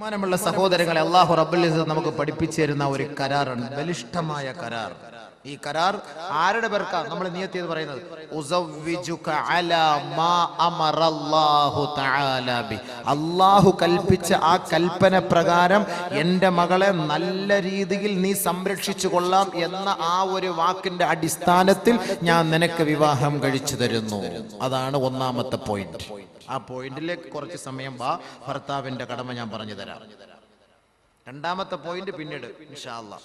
ബഹുമാനമുള്ള സഹോദരങ്ങളെ, അല്ലാഹു റബ്ബുൽ ഇസ്സത്ത് നമുക്ക് പഠിപ്പിച്ചു തരുന്ന ഒരു കരാറാണ്, ബലിഷ്ഠമായ കരാർ. ഈ കരാർ ആരുടെ പേർക്കാ നമ്മൾ നിയത്ത് ചെയ്ത് പറയുന്നത്? ഉസവ്വിജുക അലാ മാ അമറല്ലാഹു തആല ബി. അല്ലാഹു കൽപ്പിച്ച ആ കൽപ്പന പ്രകാരം എൻ്റെ മകളെ നല്ല രീതിയിൽ നീ സംരക്ഷിച്ചു കൊള്ളാം എന്ന ആ ഒരു വാക്കിന്റെ അടിസ്ഥാനത്തിൽ ഞാൻ നിനക്ക് വിവാഹം കഴിച്ചു തരുന്നു. അതാണ് ഒന്നാമത്തെ പോയിന്റ്. ആ പോയിന്റിലേക്ക് കുറച്ച് സമയം ഭർത്താവിന്റെ കടമ ഞാൻ പറഞ്ഞു തരാം. രണ്ടാമത്തെ പോയിന്റ് പിന്നീട് ഇൻഷാ അല്ലാഹ്.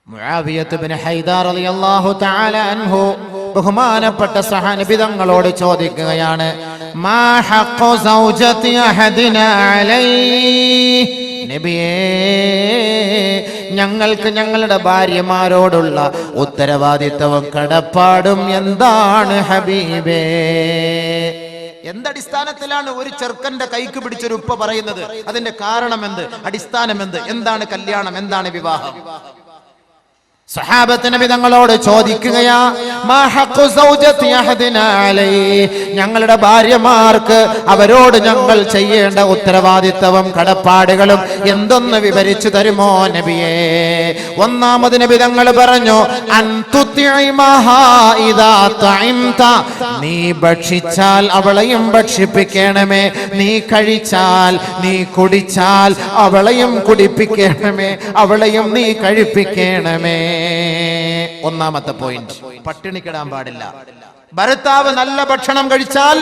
മുആവിയത്ത് ഇബ്നു ഹൈദാർ റളിയല്ലാഹു തആല അൻഹു ബഹുമാനപ്പെട്ട സഹാബി തങ്ങളോട് ചോദിക്കുകയാണ്, മാ ഹഖ്ഖു സൗജതി അഹദിനാ അലൈഹി. നബിയേ, ഞങ്ങൾക്ക് ഞങ്ങളുടെ ഭാര്യമാരോടുള്ള ഉത്തരവാദിത്തവും കടപ്പാടും എന്താണ് ഹബീബേ? എന്തടിസ്ഥാനത്തിലാണ് ഒരു ചെറുക്കന്റെ കൈക്ക് പിടിച്ചൊരു ഉപ്പ പറയുന്നത്? അതിന്റെ കാരണം എന്ത്? അടിസ്ഥാനം എന്ത്? എന്താണ് കല്യാണം? എന്താണ് വിവാഹം? സഹാബത്ത് നബി തങ്ങളോട് ചോദിക്കുകയാ, മാ ഹഖ്ഖു സൗജതി അഹദിനാ അലൈഹി. ഞങ്ങളുടെ ഭാര്യമാർക്ക് അവരോട് ഞങ്ങൾ ചെയ്യേണ്ട ഉത്തരവാദിത്തവും കടപ്പാടുകളും എന്തൊന്ന് വിവരിച്ചു തരുമോ നബിയേ? ഒന്നാമത് നബി തങ്ങൾ പറഞ്ഞു, അൻ തുതിഇമഹാ ഇദാ തഇംത. നീ ഭക്ഷിച്ചാൽ അവളെയും ഭക്ഷിപ്പിക്കണമേ, നീ കഴിച്ചാൽ നീ കുടിച്ചാൽ അവളെയും കുടിപ്പിക്കണമേ, അവളെയും നീ കഴിപ്പിക്കണമേ. ഒന്നാമത്തെ പോയിന്റ്, പട്ടിണിക്കിടാൻ പാടില്ല. ഭർത്താവ് നല്ല ഭക്ഷണം കഴിച്ചാൽ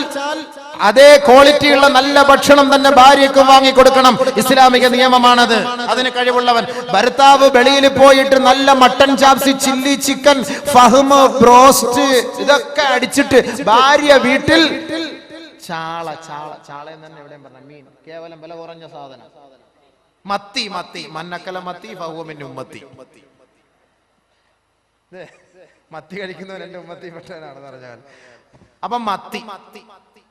അതേ ക്വാളിറ്റിയുള്ള നല്ല ഭക്ഷണം തന്നെ ഭാര്യയ്ക്ക് വാങ്ങിക്കൊടുക്കണം. ഇസ്ലാമിക നിയമമാണത്. അതിന് കഴിവുള്ളവൻ. ഭർത്താവ് വെളിയിൽ പോയിട്ട് നല്ല മട്ടൻ ചാപ്സി, ചില്ലി ചിക്കൻ, ഫഹ്മ്, ബ്രോസ്റ്റ് ഇതൊക്കെ അടിച്ചിട്ട് ഭാര്യ വീട്ടിൽ ചാള തന്നെ എവിടെയും പറഞ്ഞ മീൻ, കേവലം വില കുറഞ്ഞ സാധനം, മത്തി മന്നക്കല മത്തി ഫഹുമിൻ ഉമ്മത്തി. മത്തി കഴിക്കുന്നവൻ എന്റെ ഉമ്മത്തി പെട്ടവനാണെന്ന് പറഞ്ഞാൽ. അപ്പൊ മത്തി,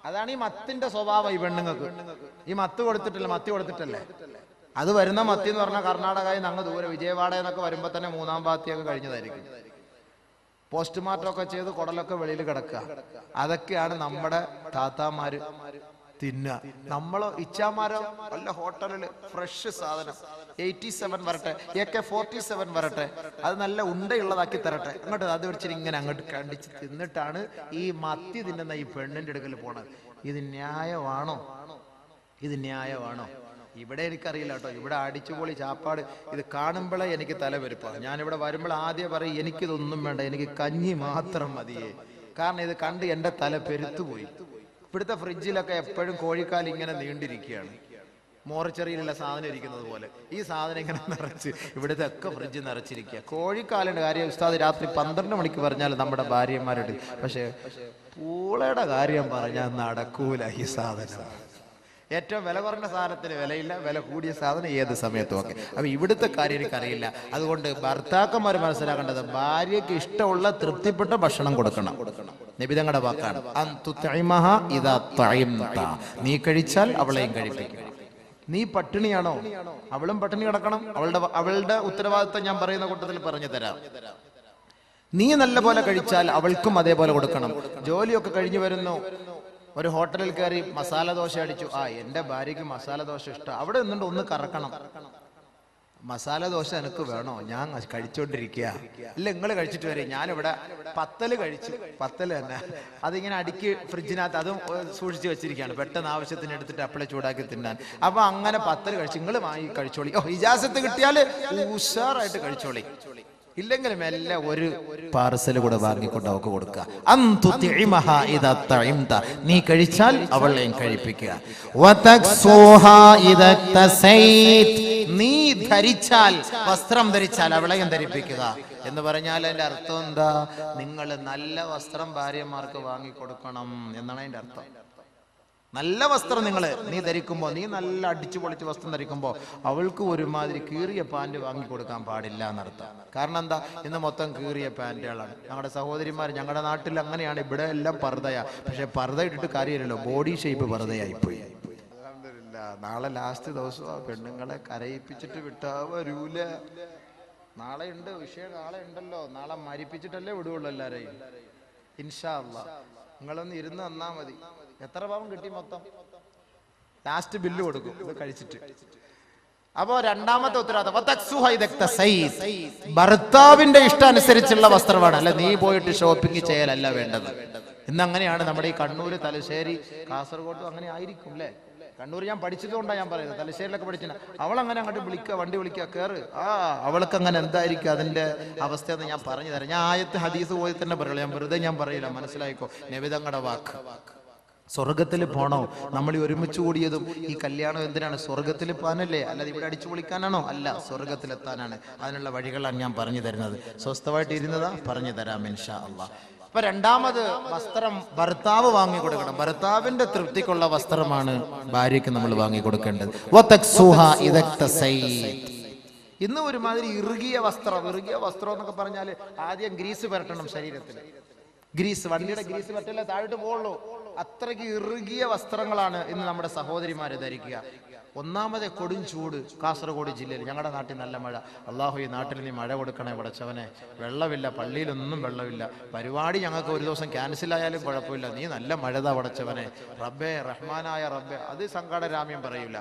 അതാണ് ഈ മത്തിന്റെ സ്വഭാവം. ഈ പെണ്ണുങ്ങൾക്ക് ഈ മത്തി കൊടുത്തിട്ടല്ലേ അത് വരുന്ന മത്തി എന്ന് പറഞ്ഞാൽ കർണാടകയിൽ അങ്ങ് ദൂരെ വിജയവാഡ എന്നൊക്കെ വരുമ്പോ തന്നെ മൂന്നാം പാത്തിയൊക്കെ കഴിഞ്ഞതായിരിക്കും. പോസ്റ്റ്മോർട്ടം ഒക്കെ ചെയ്ത് കുടലൊക്കെ വെളിയിൽ കിടക്കുക. അതൊക്കെയാണ് നമ്മുടെ താത്താമാര് തിന്നുക. നമ്മളോ ഇച്ചാമാരോ വല്ല ഹോട്ടലില് ഫ്രഷ് സാധനം 87 വരട്ടെ, AK-47 വരട്ടെ, അത് നല്ല ഉണ്ടയുള്ളതാക്കി തരട്ടെ, അങ്ങോട്ട് അത് വെച്ചിട്ട് ഇങ്ങനെ അങ്ങോട്ട് കണ്ടിച്ച് തിന്നിട്ടാണ് ഈ മത്തി തിന്നുന്ന ഈ പെണ്ണിന്റെ അടുക്കൽ പോണത്. ഇത് ന്യായമാണോ? ഇവിടെ എനിക്കറിയില്ല കേട്ടോ. ഇവിടെ അടിച്ചുപൊളി ചാപ്പാട് ഇത് കാണുമ്പോഴേ എനിക്ക് തലവെരുപ്പാണ്. ഞാനിവിടെ വരുമ്പോൾ ആദ്യം പറയും, എനിക്കിതൊന്നും വേണ്ട, എനിക്ക് കഞ്ഞി മാത്രം മതിയേ. കാരണം ഇത് കണ്ട് എൻ്റെ തല പെരുത്തുപോയി. ഇവിടുത്തെ ഫ്രിഡ്ജിലൊക്കെ എപ്പോഴും കോഴിക്കാൽ ഇങ്ങനെ നീണ്ടിരിക്കുകയാണ്, മോർച്ചറിയിലുള്ള സാധനം ഇരിക്കുന്നത് പോലെ. ഈ സാധനം ഇങ്ങനെ നിറച്ച് ഇവിടുത്തെ ഒക്കെ ഫ്രിഡ്ജ് നിറച്ചിരിക്കുക. കോഴിക്കാലിന്റെ കാര്യം ഉസ്താദ് രാത്രി 12 മണിക്ക് പറഞ്ഞാൽ നമ്മുടെ ഭാര്യമാരോട്, പക്ഷെ പൂളയുടെ കാര്യം പറഞ്ഞാൽ നടക്കൂല. ഈ സാധനം ഏറ്റവും വില കുറഞ്ഞ സാധനത്തിന് വിലയില്ല, വില കൂടിയ സാധനം ഏത് സമയത്തും ഒക്കെ. അപ്പൊ ഇവിടുത്തെ കാര്യം എനിക്കറിയില്ല. അതുകൊണ്ട് ഭർത്താക്കന്മാർ മനസ്സിലാക്കേണ്ടത്, ഭാര്യയ്ക്ക് ഇഷ്ടമുള്ള തൃപ്തിപ്പെട്ട ഭക്ഷണം കൊടുക്കണം. നബി തങ്ങളുടെ വാക്കാണ്, നീ കഴിച്ചാൽ അവളെയും കഴിപ്പിക്കണം. നീ പട്ടിണിയാണോ? അവളും പട്ടിണി കിടക്കണം. അവളുടെ ഉത്തരവാദിത്വം ഞാൻ പറയുന്ന കൂട്ടത്തിൽ പറഞ്ഞു തരാം. നീ നല്ല പോലെ കഴിച്ചാൽ അവൾക്കും അതേപോലെ കൊടുക്കണം. ജോലിയൊക്കെ കഴിഞ്ഞു വരുന്നു, ഒരു ഹോട്ടലിൽ കയറി മസാല ദോശ അടിച്ചു. എന്റെ ഭാര്യയ്ക്ക് മസാല ദോശ ഇഷ്ടം. അവിടെ നിന്നുകൊണ്ട് ഒന്ന് കറക്കണം. മസാല ദോശ എനിക്ക് വേണോ? ഞാൻ കഴിച്ചോണ്ടിരിക്കുക. ഇല്ല, നിങ്ങൾ കഴിച്ചിട്ട് വരെ. ഞാനിവിടെ പത്തല് കഴിച്ചു. പത്തല് തന്നെ അതിങ്ങനെ അടുക്കി ഫ്രിഡ്ജിനകത്ത് അതും സൂക്ഷിച്ചു വെച്ചിരിക്കുകയാണ്, പെട്ടെന്ന് ആവശ്യത്തിന് എടുത്തിട്ട് അപ്പളെ ചൂടാക്കി തിന്നാൻ. അപ്പൊ അങ്ങനെ പത്തല് കഴിച്ചു. നിങ്ങൾ വാങ്ങി കഴിച്ചോളി. ഇജാസത്ത് കിട്ടിയാൽ ഉഷാറായിട്ട് കഴിച്ചോളി. ഇല്ലെങ്കിലും എല്ലാം ഒരു പാർസൽ കൂടെ വാങ്ങിക്കൊണ്ട് അവൾക്ക് കൊടുക്കുക. നീ കഴിച്ചാൽ അവളെയും കഴിപ്പിക്കുക. നീ ധരിച്ചാൽ, വസ്ത്രം ധരിച്ചാൽ അവളെയും ധരിപ്പിക്കുക എന്ന് പറഞ്ഞാൽ അതിന്റെ അർത്ഥം എന്താ? നിങ്ങൾ നല്ല വസ്ത്രം ഭാര്യമാർക്ക് വാങ്ങിക്കൊടുക്കണം എന്നാണ് അതിന്റെ അർത്ഥം. നല്ല വസ്ത്രം നീ ധരിക്കുമ്പോൾ, നീ നല്ല അടിച്ചു പൊളിച്ച് വസ്ത്രം ധരിക്കുമ്പോൾ അവൾക്ക് ഒരുമാതിരി കീറിയ പാൻറ് വാങ്ങിക്കൊടുക്കാൻ പാടില്ല എന്നർത്ഥം. കാരണം എന്താ? ഇന്ന് മൊത്തം കീറിയ പാൻറ്റുകളാണ്. ഞങ്ങളുടെ സഹോദരിമാർ, ഞങ്ങളുടെ നാട്ടിൽ അങ്ങനെയാണ്. ഇവിടെ എല്ലാം പർദ്ദയാ. പക്ഷെ പർദ്ദ ഇട്ടിട്ട് കാര്യമില്ലല്ലോ, ബോഡി ഷേപ്പ് പർദ്ദയായിപ്പോയി. നാളെ ലാസ്റ്റ് ദിവസം ആ പെണ്ണുങ്ങളെ കരയിപ്പിച്ചിട്ട് വിട്ടാ വരൂല. നാളെ ഉണ്ട് വിഷയം, നാളെ ഉണ്ടല്ലോ. നാളെ മരിപ്പിച്ചിട്ടല്ലേ വിടുള്ളൂ എല്ലാരെയും. ഇൻഷാ അല്ലാഹ് നിങ്ങളൊന്ന് ഇരുന്ന് തന്നാ മതി. എത്ര പാവം കിട്ടി മൊത്തം? ലാസ്റ്റ് ബില്ല് കൊടുക്കും ഇത് കഴിച്ചിട്ട്. അപ്പോ രണ്ടാമത്തെ ഉത്തരവാദിത്തം ഭർത്താവിന്റെ ഇഷ്ടാനുസരിച്ചുള്ള വസ്ത്രമാണ്. അല്ല നീ പോയിട്ട് ഷോപ്പിംഗ് ചെയ്യലല്ല വേണ്ടത്. ഇന്നങ്ങനെയാണ് നമ്മുടെ ഈ കണ്ണൂർ, തലശ്ശേരി, കാസർഗോഡ് അങ്ങനെ ആയിരിക്കും അല്ലേ. കണ്ണൂർ ഞാൻ പഠിച്ചതുകൊണ്ടാണ് ഞാൻ പറയുന്നത്. തലശ്ശേരിയിലൊക്കെ പഠിച്ചില്ല. അവളങ്ങനെ അങ്ങോട്ട് വണ്ടി വിളിക്കുക, കയറ്. അവൾക്ക് അങ്ങനെ എന്തായിരിക്കും അതിന്റെ അവസ്ഥ എന്ന് ഞാൻ പറഞ്ഞു തരാം. ഞാൻ ആയത്ത് ഹദീസ് പോയി തന്നെ പറയുള്ളൂ. ഞാൻ വെറുതെ ഞാൻ പറയില്ല, മനസ്സിലായിക്കോ. നബിതങ്ങളുടെ വാക്ക്. സ്വർഗത്തിൽ പോണോ? നമ്മൾ ഒരുമിച്ച് കൂടിയതും ഈ കല്യാണം എന്തിനാണ്? സ്വർഗത്തിൽ പോകാനല്ലേ, അല്ലാതെ ഇവിടെ അടിച്ചു പൊളിക്കാനാണോ? അല്ല, സ്വർഗത്തിലെത്താനാണ്. അതിനുള്ള വഴികളാണ് ഞാൻ പറഞ്ഞു തരുന്നത്. സ്വസ്ഥമായിട്ട് ഇരുന്നതാ പറഞ്ഞു തരാം ഇൻഷാ അല്ലാഹ്. അപ്പൊ രണ്ടാമത് വസ്ത്രം ഭർത്താവ് വാങ്ങിക്കൊടുക്കണം. ഭർത്താവിന്റെ തൃപ്തിക്കുള്ള വസ്ത്രമാണ് ഭാര്യയ്ക്ക് നമ്മൾ വാങ്ങിക്കൊടുക്കേണ്ടത്. ഇന്ന് ഒരുമാതിരി ഇറുകിയ വസ്ത്രം എന്നൊക്കെ പറഞ്ഞാൽ ആദ്യം ഗ്രീസ് പുരട്ടണം ശരീരത്തിൽ. ഗ്രീസ്, വണ്ടിയുടെ ഗ്രീസ് പറ്റല്ലേ താഴോട്ട് പോകുള്ളൂ. അത്രയ്ക്ക് ഇറുകിയ വസ്ത്രങ്ങളാണ് ഇന്ന് നമ്മുടെ സഹോദരിമാര് ധരിക്കുക. ഒന്നാമത് കൊടും ചൂട്. കാസർഗോഡ് ജില്ലയിൽ, ഞങ്ങളുടെ നാട്ടിൽ നല്ല മഴ. അള്ളാഹു ഈ നാട്ടിൽ നീ മഴ കൊടുക്കണേ പടച്ചവനെ. വെള്ളമില്ല, പള്ളിയിലൊന്നും വെള്ളമില്ല. പരിപാടി ഞങ്ങൾക്ക് ഒരു ദിവസം ക്യാൻസൽ ആയാലും കുഴപ്പമില്ല, നീ നല്ല മഴതാ പടച്ചവനെ. റബ്ബേ, റഹ്മാനായ റബ്ബേ. അത് സങ്കടരാമ്യം പറയൂല.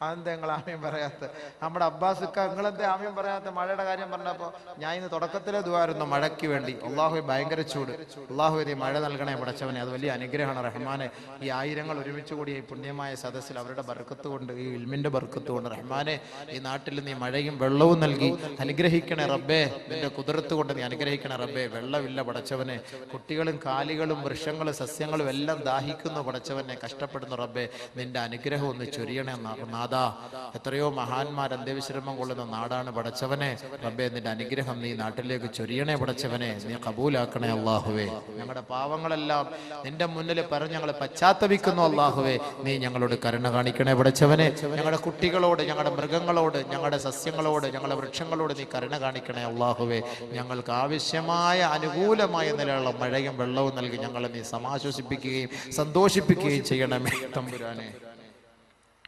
അതെന്താ നിങ്ങൾ ആമ്യം പറയാത്ത? നമ്മുടെ അബ്ബാസിക്ക നിങ്ങളെന്താ ആമ്യം പറയാത്ത? മഴയുടെ കാര്യം പറഞ്ഞപ്പോ ഞാൻ ഇന്ന് തുടക്കത്തിലെ ദുആയിരുന്നു മഴയ്ക്ക് വേണ്ടി. അള്ളാഹു ഭയങ്കര ചൂട്, അള്ളാഹു നീ മഴ നൽകണേ പടച്ചവനെ. അത് വലിയ അനുഗ്രഹമാണ് റഹ്മാനെ. ഈ ആയിരങ്ങൾ ഒരുമിച്ച് കൂടി ഈ പുണ്യമായ സദസ്സിൽ അവരുടെ ബർക്കത്ത് കൊണ്ട്, ഈ ഇൽമിന്റെ ബർക്കത്ത് കൊണ്ട് റഹ്മാനെ ഈ നാട്ടിൽ നീ മഴയും വെള്ളവും നൽകി അനുഗ്രഹിക്കണേ റബ്ബേ. നിന്റെ കുതിർത്ത് കൊണ്ട് നീ അനുഗ്രഹിക്കണേ റബ്ബേ. വെള്ളമില്ല പടച്ചവനെ. കുട്ടികളും കാലികളും വൃക്ഷങ്ങളും സസ്യങ്ങളും എല്ലാം ദാഹിക്കുന്നു പടച്ചവനെ, കഷ്ടപ്പെടുന്നു റബ്ബേ. നിന്റെ അനുഗ്രഹം ഒന്ന് ചൊരിയണേ നാഥ. എത്രയോ മഹാന്മാർ അന്ത്യവിശ്രമം കൊള്ളുന്ന നാടാണ് പടച്ചവനെ. റബ്ബേ, നിന്റെ അനുഗ്രഹം നീ നാട്ടിലേക്ക് ചൊരിയണേ പടച്ചവനെ. നീ കബൂലാക്കണേ അല്ലാഹുവേ. ഞങ്ങളുടെ പാവങ്ങളെല്ലാം നിന്റെ മുന്നിൽ പറഞ്ഞ് ഞങ്ങൾ പശ്ചാത്തപിക്കുന്നു അല്ലാഹുവേ. നീ ഞങ്ങളോട് കരുണ കാണിക്കണേ പടച്ചവനെ. ഞങ്ങളുടെ കുട്ടികളോട്, ഞങ്ങളുടെ മൃഗങ്ങളോട്, ഞങ്ങളുടെ സസ്യങ്ങളോട്, ഞങ്ങളുടെ വൃക്ഷങ്ങളോട് നീ കരുണ കാണിക്കണേ അല്ലാഹുവേ. ഞങ്ങൾക്ക് ആവശ്യമായ അനുകൂലമായ നിലയുള്ള മഴയും വെള്ളവും നൽകി ഞങ്ങളെ നീ സമാശ്വസിപ്പിക്കുകയും സന്തോഷിപ്പിക്കുകയും ചെയ്യണമേ തമ്പുരാനെ.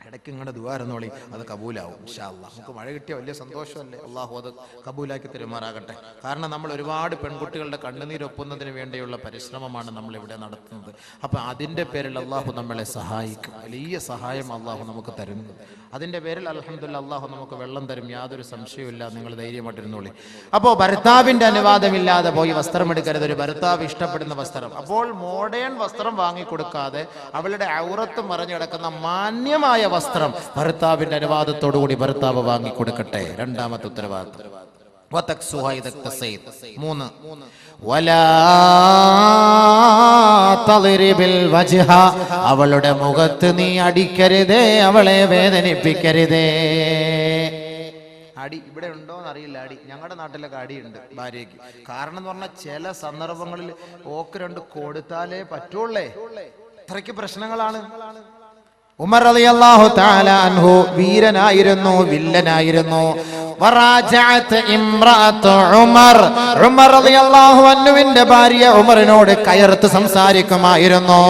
ഇടയ്ക്ക് ഇങ്ങനെ ദുആയിരുന്നോളി, അത് കബൂലാവും ഇൻഷാ അല്ലാഹ്. നമുക്ക് മഴ കിട്ടിയ വലിയ സന്തോഷമല്ലേ. അള്ളാഹു അത് കബൂലാക്കി തരുമാറാകട്ടെ. കാരണം നമ്മൾ ഒരുപാട് പെൺകുട്ടികളുടെ കണ്ണുനീരൊപ്പുന്നതിന് വേണ്ടിയുള്ള പരിശ്രമമാണ് നമ്മൾ ഇവിടെ നടത്തുന്നത്. അപ്പൊ അതിന്റെ പേരിൽ അള്ളാഹു നമ്മളെ സഹായിക്കും. വലിയ സഹായം അള്ളാഹു നമുക്ക് തരുന്നു. അതിന്റെ പേരിൽ അൽഹംദുലില്ലാഹ് അള്ളാഹു നമുക്ക് വെള്ളം തരും, യാതൊരു സംശയവുമില്ല. നിങ്ങൾ ധൈര്യമായിട്ടിരുന്നോളി. അപ്പോൾ ഭർത്താവിന്റെ അനുവാദമില്ലാതെ പോയി വസ്ത്രം എടുക്കരുത്. ഒരു ഭർത്താവ് ഇഷ്ടപ്പെടുന്ന വസ്ത്രം. അപ്പോൾ മോഡേൺ വസ്ത്രം വാങ്ങിക്കൊടുക്കാതെ അവളുടെ ഔറത്ത് മറഞ്ഞു കിടക്കുന്ന മാന്യമായ വസ്ത്രം ഭർത്താവിന്റെ അനുവാദത്തോടുകൂടി ഭർത്താവ് വാങ്ങിക്കൊടുക്കട്ടെ. രണ്ടാമത്തെ ഉത്തരവാദിത്വം. അവളുടെ മുഖത്ത് നീ അടിക്കരുതേ, അവളെ വേദനിപ്പിക്കരുതേ. അടി ഇവിടെ ഉണ്ടോന്ന് അറിയില്ല. അടി ഞങ്ങളുടെ നാട്ടിലൊക്കെ അടിയുണ്ട് ഭാര്യയ്ക്ക്. കാരണം എന്ന് പറഞ്ഞാൽ ചില സന്ദർഭങ്ങളിൽ ഓക്ക് രണ്ട് കൊടുത്താലേ പറ്റുള്ളേ. അത്രയ്ക്ക് പ്രശ്നങ്ങളാണ്. ഉമർ റളിയല്ലാഹു തആല അൻഹു വീരനായിരുന്നു, വില്ലനായിരുന്നു. ഉമർ റളിയല്ലാഹു അൻഹുവിന്റെ ഭാര്യ ഉമറിനോട് കയർത്ത് സംസാരിക്കുമായിരുന്നു.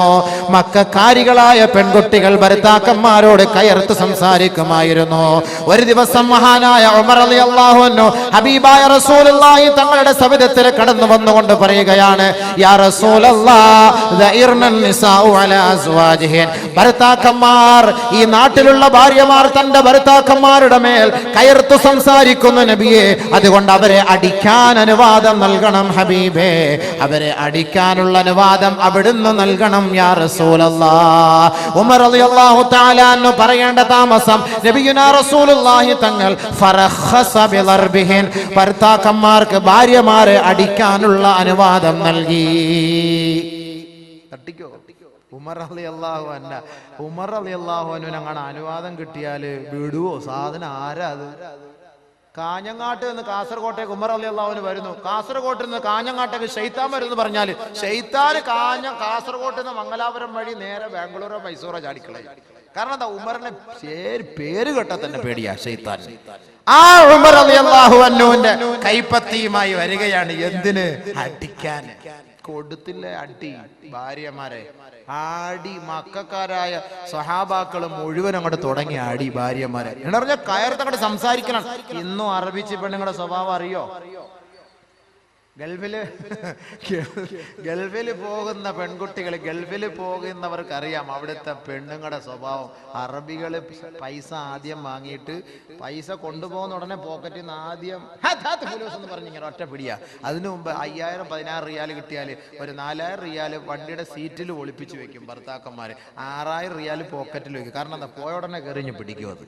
മക്കക്കാരികളായ പെൺകുട്ടികൾ ഭർത്താക്കന്മാരോട് കയർത്ത് സംസാരിക്കുമായിരുന്നു. ഒരു ദിവസം മഹാനായ ഉമർ റളിയല്ലാഹു അൻഹു ഹബീബായ റസൂലുള്ളാഹി തങ്ങളുടെ സവിധത്തിൽ കടന്നു വന്നുകൊണ്ട് പറയുകയാണ്, യാ റസൂലല്ലാഹ് ദഇർനൻ നിസാഉ അലാ അസ്വാജിഹിൻ. ഭർത്താക്കന്മാർ, ഈ നാട്ടിലുള്ള ഭാര്യമാർ തന്റെ ഭർത്താക്കന്മാരുടെ മേൽ കയർത്തു സംസാരിക്കുന്നു നബിയെ. അതുകൊണ്ട് അവരെ അടിക്കാൻ അനുവാദം നൽകണം ഹബീബേ. അവരെ അടിക്കാനുള്ള അനുവാദം അവിടുന്ന് നൽകണം യാ റസൂലല്ലാഹ്. ഉമർ റളിയല്ലാഹു തആല അൻഹു പറയേണ്ട താമസം നബിയുനാ റസൂലുള്ളാഹി തങ്ങൾ ഫറഖസ ബിളർബിഹിൻ, ഭർത്താക്കന്മാർക്ക് ഭാര്യമാരെ അടിക്കാനുള്ള അനുവാദം നൽകി. തട്ടിക്കോ ഉമർ റളിയല്ലാഹു അൻഹു. ഉമർ റളിയല്ലാഹു അൻഹുവിന് അങ്ങനെ അനുവാദം കിട്ടിയാല് വിടുവോ? സാധനം ആരാ അത്? കാഞ്ഞങ്ങാട്ട് നിന്ന് കാസർകോട്ടേക്ക് ഉമർ റളിയല്ലാഹു അൻഹു വരുന്നു. കാസർകോട്ടിൽ നിന്ന് കാഞ്ഞങ്ങാട്ടേക്ക് ശൈത്താൻ വരുന്നു പറഞ്ഞാല് ശൈത്താൻ കാസർകോട്ട് നിന്ന് മംഗലാപുരം വഴി നേരെ ബാംഗ്ലൂരോ മൈസൂറോ ചാടിക്കളയും. കാരണം എന്താ? ഉമറിനെ പേര് കേട്ടാ തന്നെ പേടിയാ ശൈത്താൻ. ആ ഉമർ റളിയല്ലാഹു അൻഹുവിന്റെ കൈപ്പത്തിയുമായി വരികയാണ്. എന്തിന്? അടിക്കാൻ. കൊടുത്തില്ലേ അടി ഭാര്യമാരെ. ആടി മക്കാരായ സഹാബാക്കള് മുഴുവൻ അങ്ങോട്ട് തുടങ്ങി ആടി ഭാര്യമാരെ. എന്ന് പറഞ്ഞാൽ കയർത്തങ്ങോട്ട് സംസാരിക്കണം. ഇന്നും അറബിച്ച് പെണ്ണുങ്ങളുടെ സ്വഭാവം അറിയോ? ഗൾഫിൽ പോകുന്ന പെൺകുട്ടികൾ, ഗൾഫിൽ പോകുന്നവർക്കറിയാം അവിടുത്തെ പെണ്ണുങ്ങളുടെ സ്വഭാവം. അറബികൾ പൈസ ആദ്യം വാങ്ങിയിട്ട് പൈസ കൊണ്ടുപോകുന്ന ഉടനെ പോക്കറ്റിൽ നിന്ന് ആദ്യം എന്ന് പറഞ്ഞിങ്ങനെ ഒറ്റ പിടിയാ. അതിനു മുമ്പ് 5000-16 റിയാൽ കിട്ടിയാൽ ഒരു 4000 റിയാൽ വണ്ടിയുടെ സീറ്റിൽ ഒളിപ്പിച്ച് വെക്കും ഭർത്താക്കന്മാര്. 6000 റിയാൽ പോക്കറ്റിൽ വെക്കും. കാരണം എന്താ, പോയ ഉടനെ കയറിഞ്ഞ് പിടിക്കും. അത്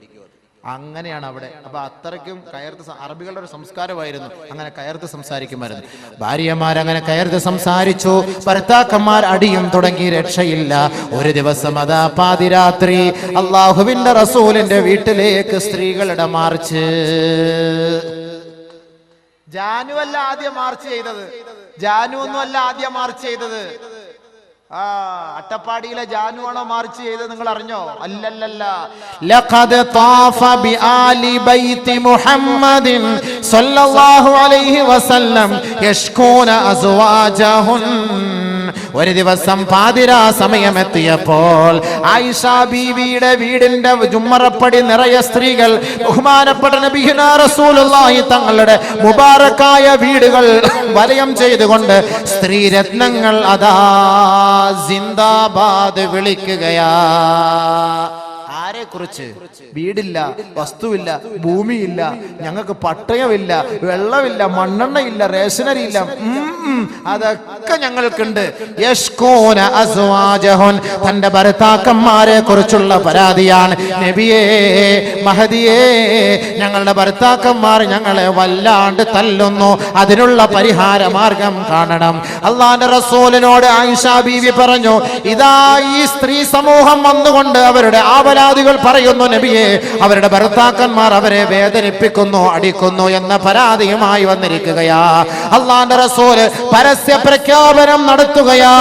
അങ്ങനെയാണ് അവിടെ. അപ്പൊ അത്രയ്ക്കും കയർത്ത് അറബികളുടെ ഒരു സംസ്കാരമായിരുന്നു. അങ്ങനെ കയർത്ത് സംസാരിക്കുമായിരുന്നു. ഭാര്യമാരങ്ങനെ കയർത്ത് സംസാരിച്ചു. ഭർത്താക്കന്മാർ അടിയും തുടങ്ങി. രക്ഷയില്ല. ഒരു ദിവസം അതാ പാതിരാത്രി അള്ളാഹുവിന്റെ റസൂലിന്റെ വീട്ടിലേക്ക് സ്ത്രീകളുടെ മാർച്ച്. ജാനു അല്ല ആദ്യം മാർച്ച് ചെയ്തത്. ജാനു ഒന്നും അല്ല ആദ്യം മാർച്ച് ചെയ്തത്. അട്ടപ്പാടിയിലെ ജാനുവാണോ മാർച്ച് ചെയ്തത്? നിങ്ങൾ അറിഞ്ഞോ? അല്ലല്ലല്ല. ലഖദ് താഫ ബിആലി ബൈതി മുഹമ്മദിൻ സ്വല്ലല്ലാഹു അലൈഹി വസല്ലം യഷ്കൂന അസ്വാജഹുൻ. ഒരു ദിവസം പാതിരാ സമയമെത്തിയപ്പോൾ ആയിഷ ബീവിയുടെ വീടിന്റെ ജുമ്മറപ്പടി നിറയെ സ്ത്രീകൾ ബഹുമാനപ്പെട്ട നബിയുനാ റസൂലുള്ളാഹി തങ്ങളുടെ മുബാറക്കായ വീടുകൾ വലയം ചെയ്തുകൊണ്ട് സ്ത്രീരത്നങ്ങൾ അതാ സിന്ദാബാദ് വിളിക്കുകയാ. ആരെ കുറിച്ച്? വീടില്ല, വസ്തുവില്ല, ഭൂമിയില്ല, ഞങ്ങൾക്ക് പട്ടയമില്ല, വെള്ളമില്ല, മണ്ണെണ്ണയില്ല, റേഷനറി ഇല്ല, അതൊക്കെ ഞങ്ങൾക്കുണ്ട്. യഷ്കൂന അസ്വാജഹുൻ. തന്റെ ഭർത്താക്കന്മാരെ കുറിച്ചുള്ള പരാതിയാണ്. നബിയേ, മഹദിയേ, ഞങ്ങളുടെ ഭർത്താക്കന്മാർ ഞങ്ങളെ വല്ലാണ്ട് തല്ലുന്നു, അതിനുള്ള പരിഹാര മാർഗം കാണണം. അള്ളാന്റെ റസൂലിനോട് ആയിഷ ബീവി പറഞ്ഞു, ഇതാ ഈ സ്ത്രീ സമൂഹം വന്നുകൊണ്ട് അവരുടെ ആവലാദികൾ പറയുന്നു, നബിയെ, അവരുടെ ഭർത്താക്കന്മാർ അവരെ വേദനിപ്പിക്കുന്നു, അടിക്കുന്നു എന്ന പരാതിയുമായി വന്നിരിക്കുകയാ. അള്ളാന്റെ റസൂൽ പരസ്യ പ്രഖ്യാപനം നടത്തുകയാ.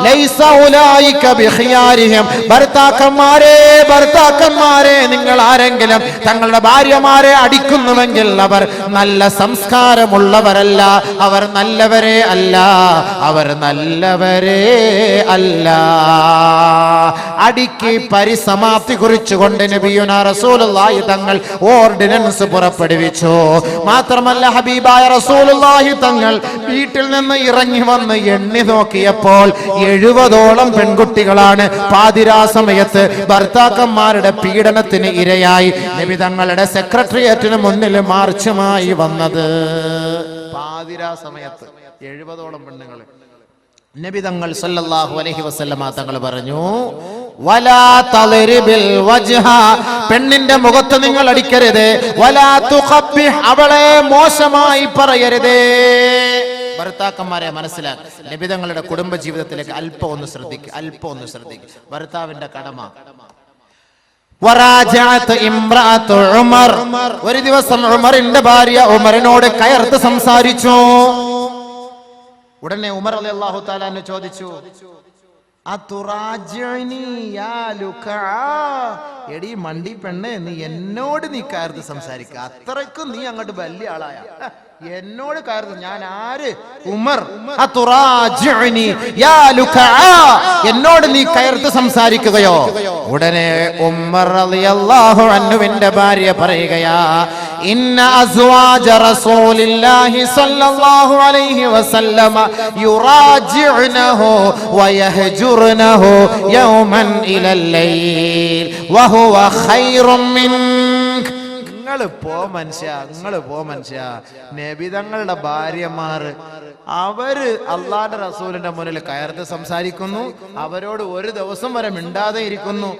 ലൈസ ഉലൈക ബിഖിയാരിഹിം. ഭർത്താക്കന്മാരെ, ഭർത്താക്കന്മാരെ, നിങ്ങൾ ആരെങ്കിലും തങ്ങളുടെ ഭാര്യമാരെ അടിക്കുന്നുവെങ്കിൽ അവർ നല്ല സംസ്കാരമുള്ളവരല്ല, അവർ നല്ലവരെ അല്ല, അവർ നല്ലവരെ അല്ല. അടിക്ക് പരിസമാപ്തി കുറിച്ചുകൊണ്ട് നബിയുനാ റസൂലുള്ളാഹി തങ്ങൾ ഓർഡിനൻസ് പുറപ്പെടുവിച്ചു. മാത്രമല്ല, ഹബീബായ റസൂലുള്ളാഹി തങ്ങൾ വീട്ടിൽ നിന്ന് ഇറങ്ങി വന്ന് എണ്ണി നോക്കിയപ്പോൾ 70ഓളം പെൺകുട്ടികളാണ് പാതിരാ സമയത്ത് ഭർത്താക്കന്മാരുടെ പീഡനത്തിന് ഇരയായി നബി തങ്ങളുടെ സെക്രട്ടേറിയറ്റിന് മുന്നിൽ മാർച്ചുമായി വന്നത്. പാതിരാ സമയത്ത് 70ഓളം പെണ്ണുങ്ങൾ. നബി തങ്ങൾ സല്ലല്ലാഹു അലൈഹി വസല്ലമ തങ്ങൾ പറഞ്ഞു, വലാ തളിരിബിൽ വജ്ഹ. പെണ്ണിന്റെ മുഖത്ത് നിങ്ങൾ അടിക്കരുത്. വലാ തുഖബ്ബിഹ്. അവളെ മോശമായി പറയരുത്. ഭർത്താക്കന്മാരെ മനസ്സിലാക്കി നബി തങ്ങളുടെ കുടുംബ ജീവിതത്തിലേക്ക് അല്പം ഒന്ന് ശ്രദ്ധിക്കുക. ഭർത്താവിന്റെ കടമ. ഒരു ദിവസം ഉമറിന്റെ ഭാര്യ ഉമറിനോട് കയർത്ത് സംസാരിച്ചു. ഉടനെ ഉമർ റളിയല്ലാഹു തആല അൻഹു ചോദിച്ചു, എടി മണ്ടി പെണ്ണെ, നീ എന്നോട് നീ കയർത്ത് സംസാരിക്ക? അത്രയ്ക്കും നീ അങ്ങോട്ട് വലിയ ആളായ? എന്നോട് കയർത്ത്? ഞാൻ ആര്? ഉമർ. എന്നോട് നീ കയർത്ത് സംസാരിക്കുകയോ? ഉടനെ ഉമർ റളിയല്ലാഹു അൻഹുവിന്റെ ഭാര്യ പറയുകയാ, ഇന്ന അസ്വാജ റസൂലില്ലാഹി സ്വല്ലല്ലാഹു അലൈഹി വസല്ലമ യുറാജിഉനഹു വയഹ്ജുർനഹു യൗമൻ ഇലൽ ലൈൽ വഹുവ ഖൈറും മിൻക. നിങ്ങൾ പോ മനുഷ്യ. നബിതങ്ങളുടെ ഭാര്യമാർ അവര് അള്ളാന്റെ റസൂലിന്റെ മുന്നിൽ കയർത്ത് സംസാരിക്കുന്നു, അവരോട് ഒരു ദിവസം വരെ മിണ്ടാതെ ഇരിക്കുന്നു.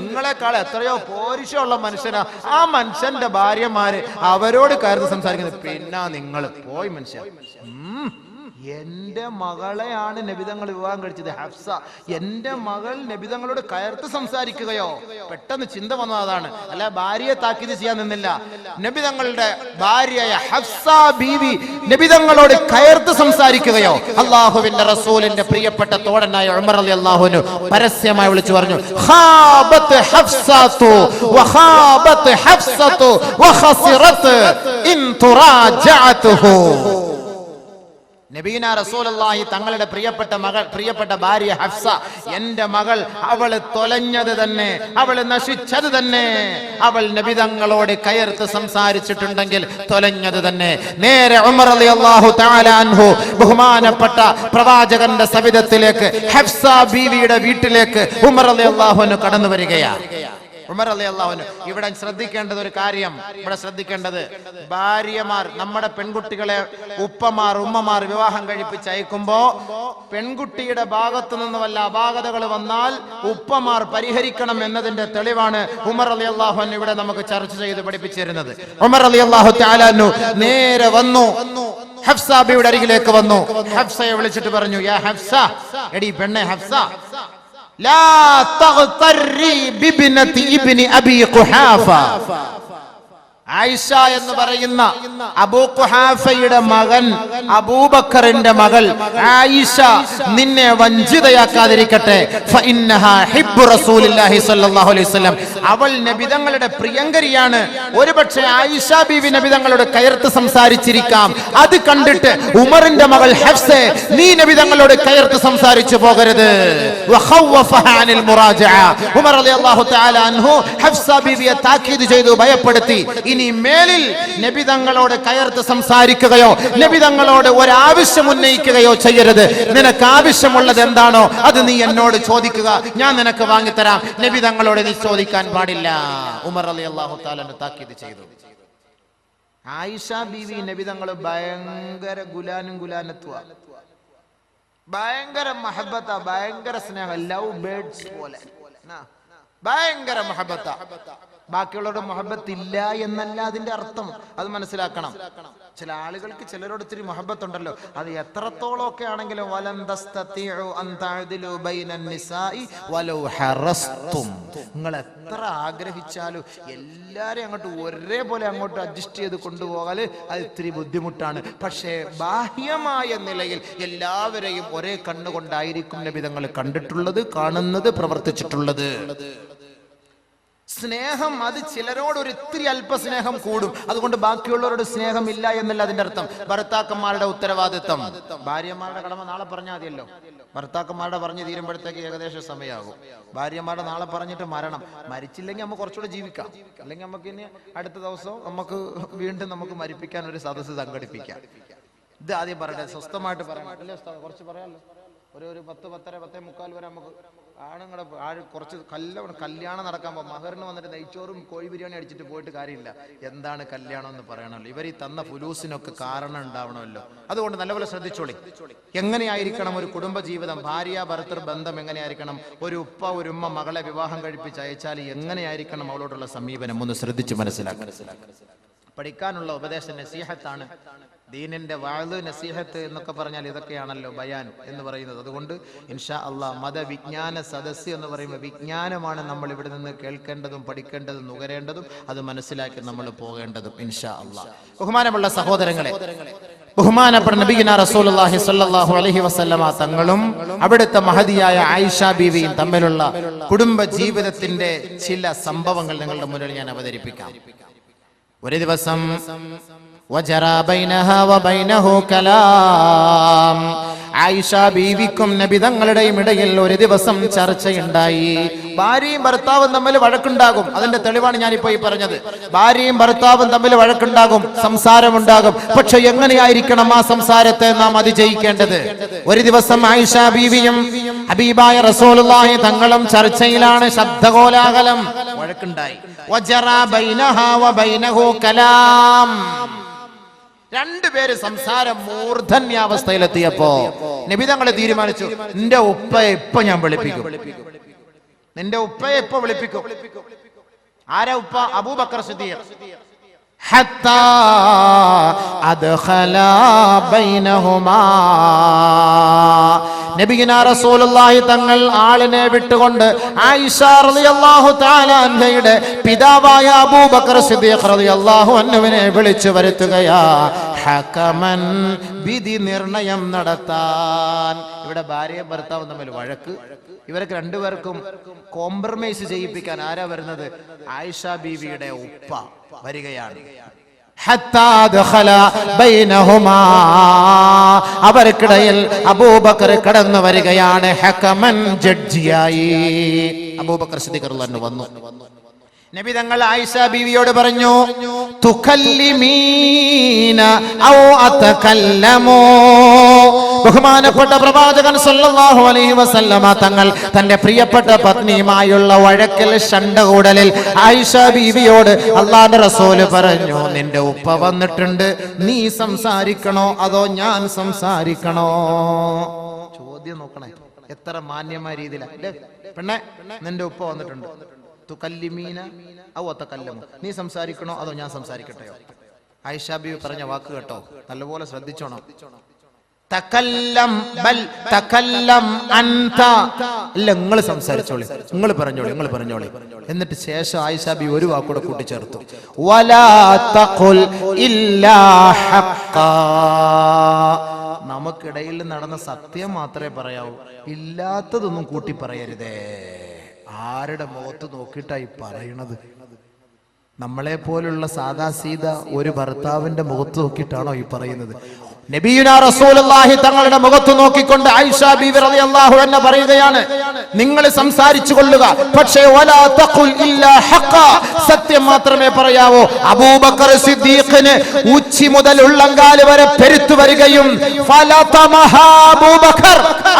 നിങ്ങളെക്കാൾ എത്രയോ പോരിശമുള്ള മനുഷ്യനാ ആ മനുഷ്യന്റെ ഭാര്യമാര്, അവരോട് കയർത്ത് സംസാരിക്കുന്നത്. പിന്നെ നിങ്ങൾ പോയി മനുഷ്യ. എന്റെ മകളെയാണ് നബിതങ്ങൾ വിവാഹം കഴിച്ചത്, ഹഫ്സ. എന്റെ മകൾ നബിതങ്ങളോട് കയർത്ത് സംസാരിക്കുകയോ? പെട്ടെന്ന് ചിന്ത വന്നതാണ്. അല്ല, ഭാര്യയെ താക്കീത് ചെയ്യാൻ നിന്നില്ല. നബിതങ്ങളുടെ ഭാര്യയായ ഹഫ്സ ബീവി നബിതങ്ങളോട് കയർത്ത് സംസാരിക്കുകയോ? അള്ളാഹുവിന്റെ റസൂലിന്റെ പ്രിയപ്പെട്ട തോഴനായ ഉമർ റളിയല്ലാഹു അൻഹു പരസ്യമായി വിളിച്ചു പറഞ്ഞു, ഖാബത്ത് ഹഫ്സതു വഖാബത്ത് ഹഫ്സതു വഖസിറത് ഇൻ തുറാജഅതുഹു. നബീന റസൂലുള്ളാഹി തങ്ങളുടെ പ്രിയപ്പെട്ട ഭാര്യ ഹഫ്സ, എന്റെ മകൾ അവള് തൊലഞ്ഞത് തന്നെ, അവള് നശിച്ചത് തന്നെ, അവൾ നബി തങ്ങളോട് കയർത്ത് സംസാരിച്ചിട്ടുണ്ടെങ്കിൽ തൊലഞ്ഞത് തന്നെ. നേരെ ഉമർ റളിയല്ലാഹു തആല അൻഹു ബഹുമാനപ്പെട്ട പ്രവാചകന്റെ സവിധത്തിലേക്ക് ഹഫ്സ ബീവിയുടെ വീട്ടിലേക്ക് ഉമർ റളിയല്ലാഹു അൻഹു കടന്നു വരികയാണ്. ഉമർ റളിയല്ലാഹു അൻഹു ഇവിടെ ശ്രദ്ധിക്കേണ്ടത് ഒരു കാര്യം, ഭാര്യമാർ, നമ്മുടെ പെൺകുട്ടികളെ ഉപ്പമാർ ഉമ്മമാർ വിവാഹം കഴിപ്പിച്ച് അയക്കുമ്പോ പെൺകുട്ടിയുടെ ഭാഗത്തു നിന്ന് വല്ല അപാകതകൾ വന്നാൽ ഉപ്പമാർ പരിഹരിക്കണം എന്നതിന്റെ തെളിവാണ് ഉമർ റളിയല്ലാഹു അൻഹു ഇവിടെ നമുക്ക് ചർച്ച ചെയ്ത് പഠിപ്പിച്ചു തരുന്നത്. ഉമർ റളിയല്ലാഹു തആല അൻഹു നേരെ വന്നു ഹഫ്സ ബിയുടെ അരികിലേക്ക് വന്നു. ഹഫ്സയെ വിളിച്ചിട്ട് പറഞ്ഞു, യാ ഹഫ്സ, എടി പെണ്ണെ ഹഫ്സ, ലാ തഗ്തറി ബിബ്നതി ഇബ്നി അബി ഖുഹാഫ. ആയിഷ എന്ന് പറയുന്ന അബൂ ഖുഹാഫയുടെ മകൻ അബൂബക്കറിന്റെ മകൾ ആയിഷ നിന്നെ വഞ്ചിതയാക്കാതിരിക്കട്ടെ. ഫഇന്നഹാ ഹിബ്ബു റസൂലില്ലാഹി സ്വല്ലല്ലാഹു അലൈഹി വസല്ലം. അവൾ നബി തങ്ങളുടെ പ്രിയങ്കരിയാണ്. ഒരുപക്ഷെ ആയിഷ ബീവി നബി തങ്ങളോട് കയർത്ത് സംസാരിച്ചിരിക്കാം. അത് കണ്ടിട്ട് ഉമറിന്റെ മകൾ ഹഫ്സ, നീ നബി തങ്ങളോട് കയർത്ത് സംസാരിച്ചു പോകരുത്. വഖവഫഹാ അനിൽ മുറാജഅ. ഉമർ റളിയല്ലാഹു തആല അൻഹു ഹഫ്സ ബീവിയെ താക്കീത് ചെയ്തു, ഭയപ്പെടുത്തി. ഇനി മേലിൽ നബി തങ്ങളോട് കയർത്ത് സംസാരിക്കുകയോ നബി തങ്ങളോട് ഒരാവശ്യം ഉന്നയിക്കുകയോ ചെയ്യരുത്. നിനക്ക് ആവശ്യമുള്ളത് എന്താണോ അത് നീ എന്നോട് ചോദിക്കുക, ഞാൻ നിനക്ക് വാങ്ങിത്തരാം. നബി തങ്ങളോട് നീ ചോദിക്കാൻ പാടില്ല. ഉമർ റളിയല്ലാഹു തആല താക്കീത് ചെയ്തു. ആയിഷ ബീവി നബി തങ്ങൾ ഭയങ്കര ഗുലാനത്വ, ഭയങ്കര മഹബത്ത, ഭയങ്കര സ്നേഹം, ലവ് ബേർഡ്സ് പോലെ ഭയങ്കര മഹബത്ത. ബാക്കിയുള്ളവരുടെ മുഹബത്ത് ഇല്ല എന്നല്ല അതിന്റെ അർത്ഥം, അത് മനസ്സിലാക്കണം. ചില ആളുകൾക്ക് ചിലരോട് ഇത്തിരി മുഹബത്ത് ഉണ്ടല്ലോ, അത് എത്രത്തോളം ഒക്കെ ആണെങ്കിലും വലൻ തസ്തതിഉ അൻ തഅദിലു ബൈനൻ നിസാഇ വലൗ ഹറസ്തും. നിങ്ങൾ എത്ര ആഗ്രഹിച്ചാലും എല്ലാരെയും അങ്ങോട്ട് ഒരേപോലെ അങ്ങോട്ട് അഡ്ജസ്റ്റ് ചെയ്ത് കൊണ്ടുപോകാൻ അത് ഇത്തിരി ബുദ്ധിമുട്ടാണ്. പക്ഷേ ബാഹ്യമായ നിലയിൽ എല്ലാവരെയും ഒരേ കണ്ണുകൊണ്ടായിരിക്കും നബി തങ്ങൾ കണ്ടിട്ടുള്ളത്, കാണുന്നത്, പ്രവർത്തിച്ചിട്ടുള്ളത്. സ്നേഹം അത് ചിലരോട് ഒരു ഇത്തിരി അല്പസ്നേഹം കൂടും, അതുകൊണ്ട് ബാക്കിയുള്ളവരോട് സ്നേഹം ഇല്ല എന്നല്ല അതിന്റെ അർത്ഥം. ഭർത്താക്കന്മാരുടെ ഉത്തരവാദിത്തം, ഭാര്യമാരുടെ കടമ നാളെ പറഞ്ഞാൽ മതിയല്ലോ. ഭർത്താക്കന്മാരുടെ പറഞ്ഞു തീരുമ്പോഴത്തേക്ക് ഏകദേശം സമയമാകും. ഭാര്യമാരുടെ നാളെ പറഞ്ഞിട്ട് മരിച്ചില്ലെങ്കിൽ നമുക്ക് കുറച്ചുകൂടെ ജീവിക്കാം, അല്ലെങ്കിൽ നമുക്ക് ഇനി അടുത്ത ദിവസം നമുക്ക് വീണ്ടും നമുക്ക് മരിപ്പിക്കാൻ ഒരു സദസ്സ് സംഘടിപ്പിക്കാം. ഇത് ആദ്യം പറയട്ടെ, സ്വസ്ഥമായിട്ട് പറയാം. കുറച്ച് പറയാമല്ലോ, ഒരു 10, 10:30, 10:45 വരെ നമുക്ക് ആണുങ്ങളുടെ കുറച്ച് കല്യാണം നടക്കാൻ പോകും. മഹറിന് വന്നിട്ട് നെയ്ച്ചോറും കോഴി ബിരിയാണി അടിച്ചിട്ട് പോയിട്ട് കാര്യമില്ല. എന്താണ് കല്യാണം എന്ന് പറയണമല്ലോ. ഇവർ ഈ തന്ന ഫുലൂസിനൊക്കെ കാരണം ഉണ്ടാവണമല്ലോ. അതുകൊണ്ട് നല്ലപോലെ ശ്രദ്ധിച്ചോളി. എങ്ങനെയായിരിക്കണം ഒരു കുടുംബ ജീവിതം, ഭാര്യ ഭർത്തൃ ബന്ധം എങ്ങനെയായിരിക്കണം? ഒരു ഉപ്പ ഒരു ഉമ്മ മകളെ വിവാഹം കഴിപ്പിച്ച് അയച്ചാൽ എങ്ങനെയായിരിക്കണം അവളോടുള്ള സമീപനം ഒന്ന് ശ്രദ്ധിച്ച് മനസ്സിലാക്കുക. പഠിക്കാനുള്ള ഉപദേശ നസീഹത്താണ് ദീനിന്റെ വാഴ് നസീഹത്ത് എന്നൊക്കെ പറഞ്ഞാൽ ഇതൊക്കെയാണല്ലോ ബയാൻ എന്ന് പറയുന്നത്. അതുകൊണ്ട് ഇൻഷാ അള്ളാഹ് മതവിജ്ഞാന സദസ്സ് എന്ന് പറയുമ്പോൾ വിജ്ഞാനമാണ് നമ്മൾ ഇവിടെ നിന്ന് കേൾക്കേണ്ടതും പഠിക്കേണ്ടതും നുകരേണ്ടതും, അത് മനസ്സിലാക്കി നമ്മൾ പോകേണ്ടതും ഇൻഷാ അള്ളാഹ്. ബഹുമാനമുള്ള സഹോദരങ്ങളെ, ബഹുമാനപ്പെട്ട നബിയുനാ റസൂലുള്ളാഹി സ്വല്ലല്ലാഹു അലൈഹി വസല്ലമ തങ്ങളും അവിടുത്തെ മഹദിയായ ആയിഷ ബീവിയും തമ്മിലുള്ള കുടുംബ ജീവിതത്തിന്റെ ചില സംഭവങ്ങൾ നിങ്ങളുടെ മുന്നിൽ ഞാൻ അവതരിപ്പിക്കാം. ഒരു ദിവസം വജറാ ബൈനഹാ വബൈനഹു കലാം. ആയിഷ ബീവിക്കും നബി തങ്ങളുടെയും ഇടയിൽ ഒരു ദിവസം ചർച്ചയുണ്ടായി. ഭാര്യയും ഭർത്താവും തമ്മിൽ വഴക്കുണ്ടാകും, അതിന്റെ തെളിവാണ് ഞാനിപ്പോ ഈ പറഞ്ഞത്. ഭാര്യയും ഭർത്താവും തമ്മിൽ വഴക്കുണ്ടാകും, സംസാരമുണ്ടാകും. പക്ഷെ എങ്ങനെയായിരിക്കണം ആ സംസാരത്തെ നാം അതിജയിക്കേണ്ടത്? ഒരു ദിവസം ആയിഷ ബീവിയും ഹബീബായ റസൂലുള്ളാഹി തങ്ങളും ചർച്ചയിലാണ്. ശബ്ദകോലാഹലം, വഴക്കുണ്ടായി. വജറാ ബൈനഹാ വബൈനഹു കലാം. രണ്ടുപേര് സംസാരം മൂർധന്യാവസ്ഥയിലെത്തിയപ്പോ നബി തങ്ങൾ തീരുമാനിച്ചു, നിന്റെ ഉപ്പയെ ഇപ്പൊ ഞാൻ വിളിപ്പിക്കും, നിന്റെ ഉപ്പയെ ഇപ്പൊ വിളിപ്പിക്കും. ആരാ ഉപ്പ? അബൂബക്കർ സിദ്ദീഖ്. ഹത്താ അദ്ഖലാ ബൈനഹുമാ. നബിയുനാ റസൂലുള്ളാഹി തങ്ങൾ ആളിനെ വിട്ടുകൊണ്ട് ആയിഷ റളിയല്ലാഹു തആല അൻഹയുടെ പിതാവായ അബൂബക്കർ സിദ്ദീഖ് റളിയല്ലാഹു അൻഹുവിനെ വിളിച്ചു വരുത്തുകയാ. ഹകമൻ, വിധി നിർണയം നടത്താൻ. ഇവിടെ ഭാര്യയും ഭർത്താവും തമ്മിൽ വഴക്ക്. ഇവർക്ക് രണ്ടുപേർക്കും കോംപ്രമൈസ് ചെയ്യിപ്പിക്കാൻ ആരാ വരുന്നത്? ആയിഷ ബീവിയുടെ ഉപ്പ വരികയാണ്. ഹത്താ ദഖല ബൈനഹുമാ, അവർക്കിടയിൽ അബൂബക്കർ കടന്നു വരികയാണ്. ഹകമൻ, ജഡ്ജിയായി അബൂബക്കർ സിദ്ദീഖ് റളിയല്ലാഹു അൻഹു വന്നു. നബി തങ്ങൾ ആയിഷ ബീവിയോട് പറഞ്ഞു, തുകല്ലിമീന ഔ അതകല്ലമു. ബഹുമാനപ്പെട്ട പ്രവാചകൻ സല്ലല്ലാഹു അലൈഹി വസല്ലമ തങ്ങൾ തന്റെ പ്രിയപ്പെട്ട പത്നിയുമായുള്ള വഴക്കിൽ ശണ്ടകൂടലിൽ ആയിഷ ബീവിയോട് അല്ലാഹുവിന്റെ റസൂല് പറഞ്ഞു, നിന്റെ ഉപ്പ വന്നിട്ടുണ്ട്, നീ സംസാരിക്കണോ അതോ ഞാൻ സംസാരിക്കണോ? ചോദ്യം നോക്കണേ, എത്ര മാന്യമായ രീതിയിലാണ്. പെണ്ണെ, നിന്റെ ഉപ്പ വന്നിട്ടുണ്ട്, തുകല്ലിമീന ഔ അതകല്ലമു, നീ സംസാരിക്കണോ അതോ ഞാൻ സംസാരിക്കട്ടെയോ? ആയിഷ ബീവി പറഞ്ഞ വാക്ക് കേട്ടോ, നല്ലപോലെ ശ്രദ്ധിച്ചോണം. തകല്ലം ബൽ തകല്ലം അൻത, ഇല്ല നിങ്ങൾ സംസാരിച്ചോളി, നിങ്ങൾ പറഞ്ഞോളി. എന്നിട്ട് ശേഷം ആയിഷ ബീവി ഒരു വാക്കൂടെ കൂട്ടിച്ചേർത്തു, വലാ തഖുൽ ഇല്ലാ ഹഖ്ഖാ, നമുക്കിടയിൽ നടന്ന സത്യം മാത്രമേ പറയാവൂ, ഇല്ലാത്തതൊന്നും കൂട്ടി പറയരുതേ. ആരുടെ മുഖത്ത് നോക്കിയിട്ടായി പറയണത്? നമ്മളെ പോലുള്ള സാദാ സീത ഒരു ഭർത്താവിന്റെ മുഖത്ത് നോക്കിയിട്ടാണോ ഈ പറയുന്നത്? നബിയുനാ റസൂലുള്ളാഹി തങ്ങളുടെ മുഖത്ത് നോക്കിക്കൊണ്ട് ആയിഷ ബീവി റളിയല്ലാഹു അൻഹ പറയുകയാണ്, നിങ്ങൾ സംസാരിച്ചു കൊള്ളുക, പക്ഷേ വലാ തഖുൽ ഇല്ലാ ഹഖ്ഖാ, സത്യം മാത്രമേ പറയാവൂ. അബൂബക്കർ സിദ്ദീഖിന് ഉച്ചി മുതൽ ഉള്ളങ്കാല് വരെ പെരുത്തു വരികയും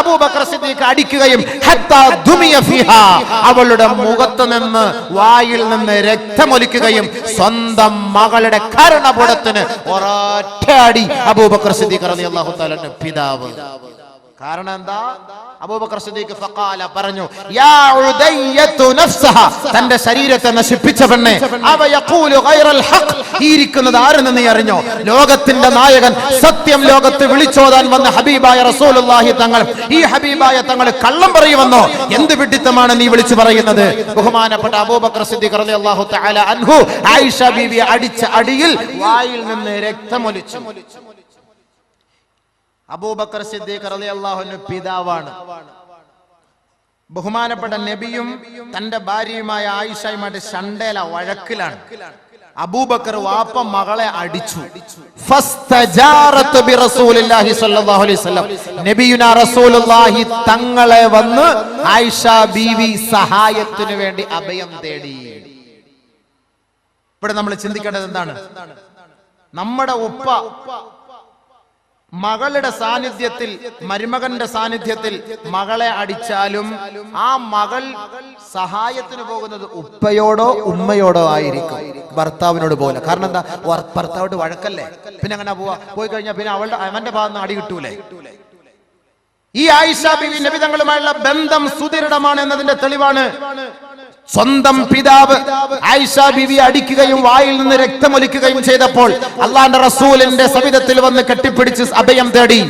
അബൂബക്കർ സിദ്ദീഖ് അടിക്കുകയും ഹത്താ ദുമിയ ഫിഹാ, അവളുടെ മുഖത്ത് നിന്ന് വായിൽ നിന്ന് രക്തമൊലിക്കുകയും സ്വന്തം മകളുടെ കർണപുടത്തിന് ഒരൊറ്റ അടി അബൂബക്കർ സിദ്ദീഖ് റളിയല്ലാഹു തആല പിതാവ്. കാരണം എന്താ? അബൂബക്കർ സിദ്ദീഖ് ഫഖാല പറഞ്ഞു, യാ ഉദയ്യതു നഫ്സഹ, തന്റെ ശരീരത്തെ നശിപ്പിച്ച പെണ്ണെ, അവ യഖൂലു ഗൈറൽ ഹഖ്, ഈ ഇരിക്കുന്നത് ആരെന്ന് നീ അറിഞ്ഞോ? ലോകത്തിന്റെ നായകൻ, സത്യം ലോകത്ത് വിളിച്ചോതാൻ വന്ന ഹബീബായ റസൂലുള്ളാഹി തങ്ങൾ, ഈ ഹബീബായ തങ്ങൾ കള്ളം പറയുമെന്നോ? എന്ത് വിഡ്ഢിത്തമാണ് നീ വിളിച്ചു പറയുന്നത്? ബഹുമാനപ്പെട്ട അബൂബക്കർ സിദ്ദീഖ് റളിയല്ലാഹു തആല അൻഹു ആയിഷ ബീവി അടിച്ച അടിയിൽ വായിൽ നിന്ന് രക്തമൊലിച്ചു. അബൂബക്കർ സിദ്ദീഖ് റളിയല്ലാഹു അൻഹു പിതാവാണ്. ബഹുമാനപ്പെട്ട നബിയും തന്റെ ഭാര്യയുമായ ആയിഷയുമായിട്ട് ശണ്ടേല വഴക്കിലാണ്. അബൂബക്കർ വാപ്പ മകളെ അടിച്ചു. ഫസ്തജാറത്ത് ബിറസൂലില്ലാഹി സ്വല്ലല്ലാഹു അലൈഹി വസല്ലം, നബിയുനാ റസൂലുള്ളാഹി തങ്ങളെ വന്ന് ആയിഷ ബീവി സഹായത്തിനു വേണ്ടി അഭയം തേടി. ഇവിടെ നമ്മൾ ചിന്തിക്കേണ്ടത് എന്താണ്? നമ്മുടെ ഉപ്പ മകളുടെ സാന്നിധ്യത്തിൽ, മരുമകന്റെ സാന്നിധ്യത്തിൽ മകളെ അടിച്ചാലും ആ മകൾ സഹായത്തിന് പോകുന്നത് ഉപ്പയോടോ ഉമ്മയോടോ ആയിരിക്കും, ഭർത്താവിനോട് പോലെ. കാരണം എന്താ? ഭർത്താവോട് വഴക്കല്ലേ, പിന്നെ അങ്ങനെ പോയി കഴിഞ്ഞാൽ പിന്നെ അവന്റെ ഭാഗത്ത് നിന്ന് അടി കിട്ടൂലേ? ഈ ആയിഷ ബീവി നബി തങ്ങളുമായുള്ള ബന്ധം സുദൃഢമാണ് എന്നതിന്റെ തെളിവാണ്. സ്വന്തം പിതാവ് ആയിഷ ബീവി അടിക്കുകയും വായിൽ നിന്ന് രക്തമൊലിക്കുകയും ചെയ്തപ്പോൾ അള്ളാഹുവിന്റെ റസൂലിന്റെ സവിധത്തിൽ വന്ന് കെട്ടിപ്പിടിച്ച് അഭയം തേടി.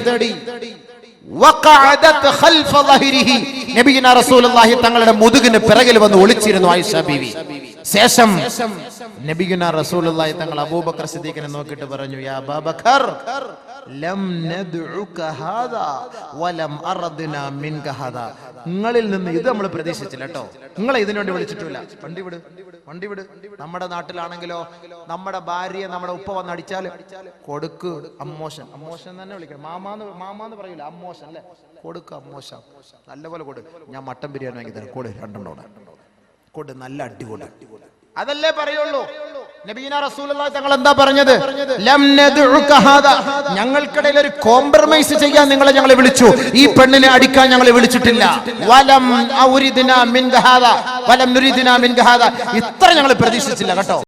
നബിയുനാ റസൂലുള്ളാഹി തങ്ങളുടെ മുതുകിന് പിറകിൽ വന്ന് ഒളിച്ചിരുന്നു ആയിഷ ബീവി. ശേഷം നബിയുനാ റസൂലുള്ളാഹി തങ്ങൾ അബൂബക്കർ സിദ്ദീഖിനെ നോക്കിയിട്ട് പറഞ്ഞു, യാ അബൂബക്കർ, ലം നദ്ഉക ഹാദാ വലം അർദ്നാ മിൻക ഹാദാ, നിങ്ങളിൽ നിന്ന് ഇത് നമ്മൾ പ്രതീക്ഷിച്ചില്ല കേട്ടോ, നിങ്ങളെ ഇതിനു വേണ്ടി വിളിച്ചിട്ടില്ല. വണ്ടി വിട്. നമ്മുടെ നാട്ടിലാണെങ്കിലോ നമ്മുടെ ഭാര്യയെ നമ്മുടെ ഉപ്പ വന്ന് അടിച്ചാൽ കൊടുക്ക് അമ്മോശൻ തന്നെ വിളിക്കണം. മാമാന്ന് പറയൂല, അമ്മോശൻ അല്ലെ, കൊടുക്ക് അമ്മോശൻ, നല്ലപോലെ കൊടു. ഞാൻ മട്ടൻ ബിരിയാണി വാങ്ങി തരാം, കൊടു, രണ്ടെണ്ണോടെ കൊടു, നല്ല അടി കൊടു, അതല്ലേ പറയുള്ളൂ. നബിയുനാ റസൂലുള്ളാഹി തങ്ങൾ എന്താ പറഞ്ഞത്? ലം നദ്ഉക ഹാദാ, ഞങ്ങൾക്കിടയിൽ ഒരു കോംപ്രമൈസ് ചെയ്യാൻ ഞങ്ങളെ വിളിച്ചു, ഈ പെണ്ണിനെ അടിക്കാൻ ഞങ്ങളെ വിളിച്ചിട്ടില്ല. വലം നുരിദ്നാ മിൻക ഹാദാ, ഇത്ര ഞങ്ങൾ പ്രതീക്ഷിച്ചില്ല കേട്ടോ.